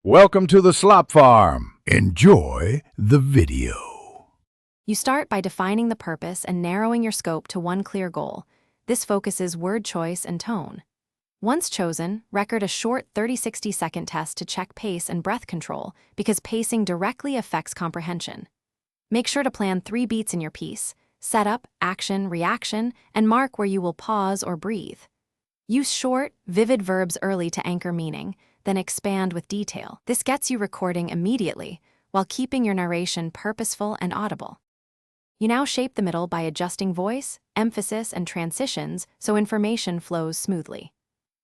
Welcome to the Slop Farm. Enjoy the video. You start by defining the purpose and narrowing your scope to one clear goal. This focuses word choice and tone. Once chosen, record a short 30-60-second test to check pace and breath control because pacing directly affects comprehension. Make sure to plan 3 beats in your piece: setup, action, reaction, and mark where you will pause or breathe. Use short, vivid verbs early to anchor meaning, then expand with detail. This gets you recording immediately while keeping your narration purposeful and audible. You now shape the middle by adjusting voice, emphasis, and transitions so information flows smoothly.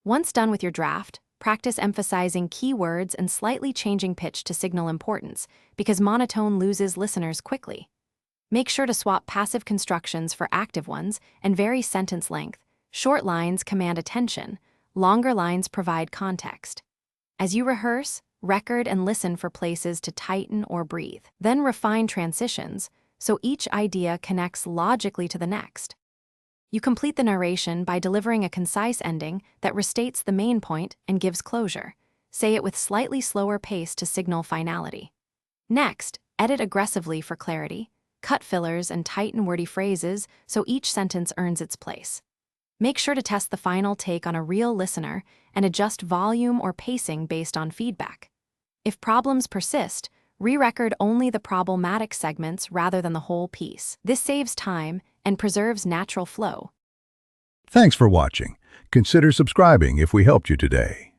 Once done with your draft, practice emphasizing key words and slightly changing pitch to signal importance, because monotone loses listeners quickly. Make sure to swap passive constructions for active ones and vary sentence length. Short lines command attention, longer lines provide context. As you rehearse, record and listen for places to tighten or breathe. Then refine transitions so each idea connects logically to the next. You complete the narration by delivering a concise ending that restates the main point and gives closure. Say it with slightly slower pace to signal finality. Next, edit aggressively for clarity, cut fillers and tighten wordy phrases so each sentence earns its place. Make sure to test the final take on a real listener and adjust volume or pacing based on feedback. If problems persist, re-record only the problematic segments rather than the whole piece. This saves time and preserves natural flow. Thanks for watching. Consider subscribing if we helped you today.